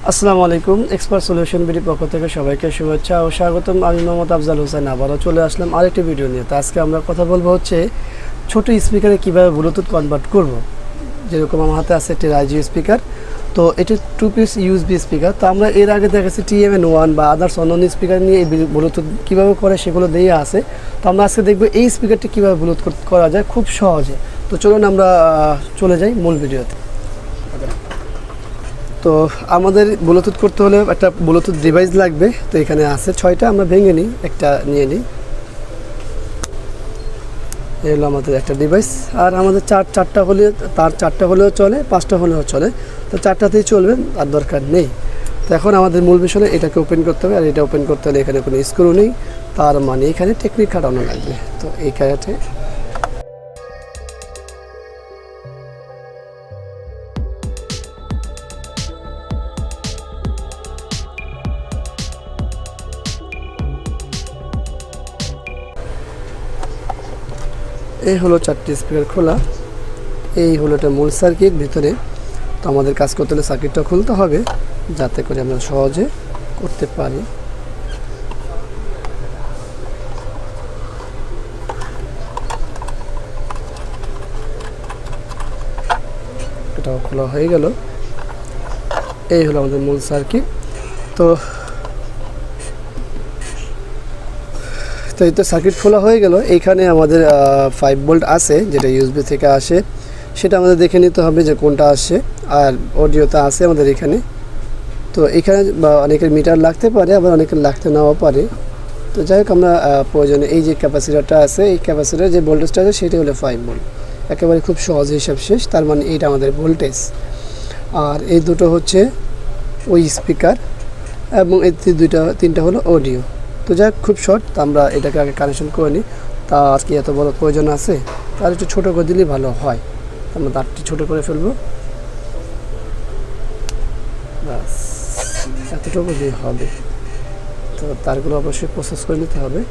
আসসালামু আলাইকুম expert solution BD পক্ষ থেকে সবাইকে শুভেচ্ছা ও স্বাগতম। আমি মোহাম্মদ আফজাল হোসেন আবারও চলে আসলাম আরেকটি ভিডিও নিয়ে। তো আজকে আমরা কথা বলবো হচ্ছে ছোট স্পিকারে কিভাবে ব্লুটুথ কনভার্ট করব। যেরকম আমার হাতে আছে একটি রাইজি স্পিকার, তো এটি 2 পিস ইউএসবি স্পিকার। তো আমরা এর আগে দেখেছি TMN1 বা আদার্স অন্যান্য স্পিকার নিয়ে এই ব্লুটুথ কীভাবে করে সেগুলো দিয়ে আছে। তো আমরা আজকে দেখব এই স্পিকারটি কীভাবে ব্লুটুথ করা যায় খুব সহজে। তো চলুন আমরা চলে যাই মূল ভিডিওতে। তো আমাদের ব্লুটুথ করতে হলে একটা ব্লুটুথ ডিভাইস লাগবে। তো এখানে আছে 6টা, আমরা ভেঙে নিই, একটা নিয়ে নিই। এই হলো আমাদের একটা ডিভাইস। আর আমাদের চারটা হলে তার 4টা হলেও চলে, 5টা হলেও চলে। তো 4টাতেই চলবে, আর দরকার নেই। তো এখন আমাদের মূল বিষয় এটাকে ওপেন করতে হবে। আর এটা ওপেন করতে হলে এখানে কোনো স্ক্রু নেই, তার মানে এখানে টেকনিক খাটানো লাগবে। তো এই কাজে এই হলো 4টি স্পিকার খোলা। এই হলো এটা মূল সার্কিট ভিতরে। তো আমাদের কাজ করতে হলে সার্কিটটা খুলতে হবে, যাতে করে আমরা সহজে করতে পারি। এটাও খোলা হয়ে গেল। এই হলো আমাদের মূল সার্কিট। তো এই তো সার্কিট খোলা হয়ে গেল। এইখানে আমাদের 5 ভোল্ট আছে, যেটা ইউএসবি থেকে আসে। সেটা আমাদের দেখে নিতে হবে যে কোনটা আসে। আর অডিওতে আছে আমাদের এখানে। তো এখানে অনেকের মিটার লাগতে পারে, আবার অনেকের লাগতে নাও পারে। তো যাই হোক, আমরা প্রয়োজনে এই যে ক্যাপাসিটারটা আছে, এই ক্যাপাসিটার যে ভোল্টেজটা আছে সেটা হলো 5 ভোল্ট। একেবারে খুব সহজ হিসাব শেষ। তার মানে এইটা আমাদের ভোল্টেজ। আর এই দুটো হচ্ছে ওই স্পিকার, এবং এই তিনটা হলো অডিও। তো যাই খুব শর্ট। তো আমরা এটাকে আগে কানেকশন করে নিই। তা আজকে এত বড় প্রয়োজন আছে, তার একটু ছোটো করে দিলেই ভালো হয়। আমরা তারটি ছোটো করে ফেলবো, ব্যাস এতটুকু দিয়ে হবে। তো তারগুলো অবশ্যই প্রসেস করে নিতে হবে।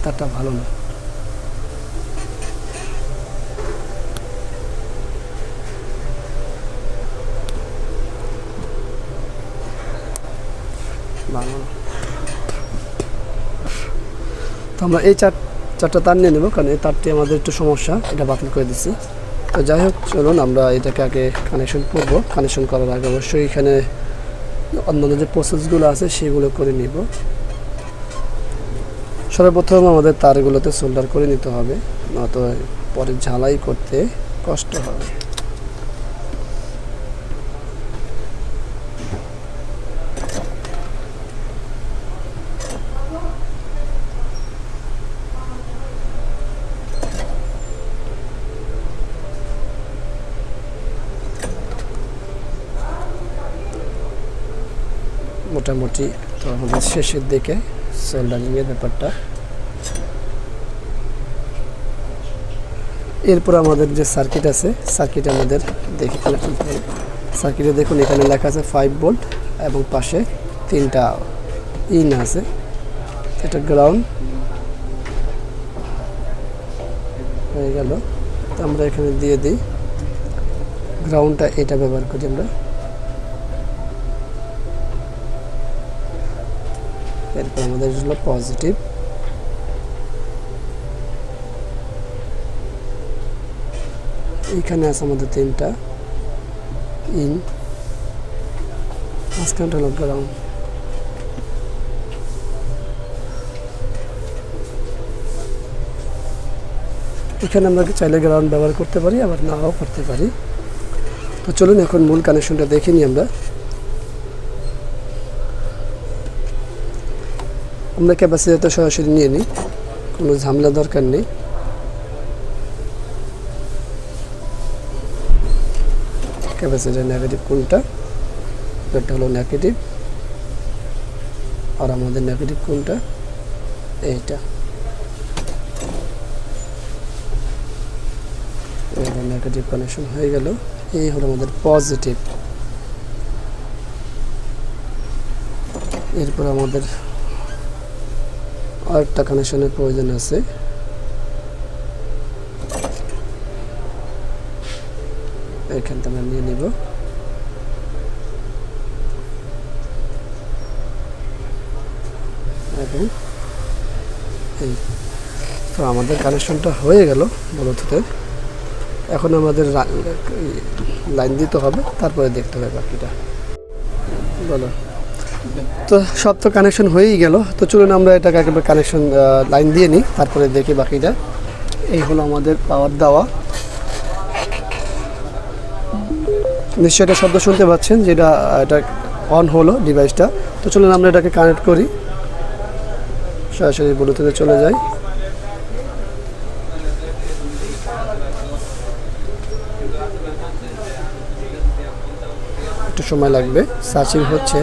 তারটা ভালো না। তো আমরা এই চারটা তার নিয়ে নেব, কারণ এই তারটি আমাদের একটু সমস্যা, এটা বাতিল করে দিচ্ছি। তো যাই হোক, চলুন আমরা এটাকে আগে কানেকশন করব। কানেকশন করার আগে অবশ্যই এখানে অন্যান্য যে প্রসেসগুলো আছে সেগুলো করে নিব। সর্বপ্রথম আমাদের তারগুলোতে সোল্ডার করে নিতে হবে, নয়তো পরে ঝালাই করতে কষ্ট হবে। মোটামুটি তো আমাদের শেষের দিকে সোল্ডারিংয়ের ব্যাপারটা। এরপর আমাদের যে সার্কিট আছে, সার্কিট আমাদের দেখে সার্কিটে দেখুন এখানে লেখা আছে 5 ভোল্ট, এবং পাশে 3টা ইন আছে। এটা গ্রাউন্ড হয়ে গেল। তো আমরা এখানে দিয়ে দিই গ্রাউন্ডটা, এটা ব্যবহার করি আমরা। এরপর আমাদের হলো পজিটিভ। এইখানে আছে আমাদের 3টা ইন, মাঝখানটা হলো গ্রাউন্ড। এখানে আমরা চাইলে গ্রাউন্ড ব্যবহার করতে পারি, আবার নাও করতে পারি। তো চলুন এখন মূল কানেকশনটা দেখে নিই। আমরা ক্যাপাসিটারটা সরাসরি নিয়ে নিই, কোনো ঝামেলা দরকার নেই। ক্যাপাসিটার নেগেটিভ কোনটা, এটা হলো নেগেটিভ। আর আমাদের নেগেটিভ কোনটা, এইটা। নেগেটিভ কানেকশন হয়ে গেল। এই হলো আমাদের পজিটিভ। এরপর আমাদের আরেকটা কানেকশনের প্রয়োজন আছে। এখান থেকে আমরা নিয়ে নিব। এবং এই তো আমাদের কানেকশনটা হয়ে গেল ব্লুটুথের। এখন আমাদের লাইন দিতে হবে, তারপরে দেখতে হবে বাকিটা। বলো, তো সব তো কানেকশন হয়েই গেল। তো চলুন আমরা এটাকে একেবারে কানেকশন লাইন দিয়ে নিই, তারপরে দেখি বাকিটা। এই হলো আমাদের পাওয়ার দেওয়া। নিশ্চয়ই এটা শব্দ শুনতে পাচ্ছেন, যেটা এটা অন হলো ডিভাইসটা। তো চলুন আমরা এটাকে কানেক্ট করি, সরাসরি ব্লুটুথে চলে যাই। একটু সময় লাগবে, সার্চিং হচ্ছে।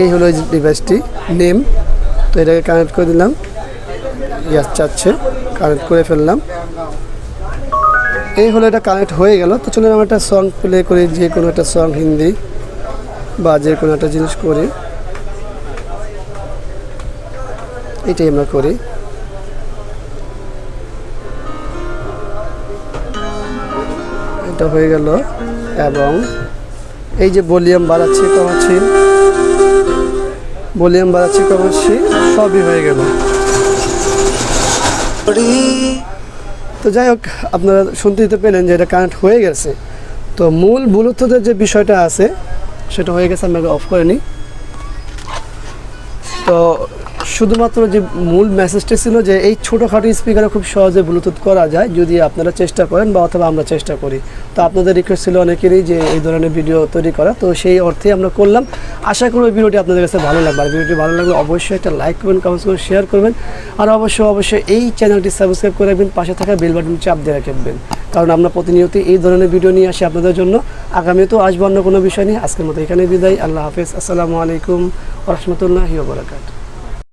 এই হলো এই ডিভাইসটি নেম। তো এটাকে কানেক্ট করে দিলাম, ইয়াস চাচ্ছে, কানেক্ট করে ফেললাম। এই হলো এটা কানেক্ট হয়ে গেল। তো চলুন আমরা একটা সং প্লে করি, যে কোনো একটা সং, হিন্দি বা যে কোনো একটা জিনিস করি। এটাই আমরা করি। এটা হয়ে গেল। এবং এই যে ভলিউম বাড়াচ্ছি কমাচ্ছি, ভলিউম বাড়াচ্ছি কমাচ্ছি, সবই হয়ে গেল। তো যাই হোক, আপনারা শুনতে পেলেন যে এটা কানেক্ট হয়ে গেছে। তো মূল ব্লুটুথের যে বিষয়টা আছে সেটা হয়ে গেছে, আমি অফ করে নিই। তো শুধুমাত্র যে মূল মেসেজটা ছিল যে এই ছোটোখাটো স্পিকারে খুব সহজে ব্লুটুথ করা যায় যদি আপনারা চেষ্টা করেন, বা অথবা আমরা চেষ্টা করি। তো আপনাদের রিকোয়েস্ট ছিল অনেকেরই যে এই ধরনের ভিডিও তৈরি করা, তো সেই অর্থে আমরা করলাম। আশা করি ওই ভিডিওটি আপনাদের কাছে ভালো লাগবে। আর ভিডিওটি ভালো লাগলে অবশ্যই একটা লাইক করবেন, কমেন্টস করবেন, শেয়ার করবেন। আর অবশ্যই এই চ্যানেলটি সাবস্ক্রাইব করে রাখবেন, পাশে থাকা বেল বাটন চাপ দিয়ে রাখবেন, কারণ আমরা প্রতিনিয়ত এই ধরনের ভিডিও নিয়ে আসি আপনাদের জন্য। আগামীতেও আসবো অন্য কোনো বিষয় নিয়ে। আজকের মতো এখানে বিদায়। আল্লাহ হাফেজ। আসসালামু আলাইকুম ওয়া রাহমাতুল্লাহি ওয়া বারাকাতুহু।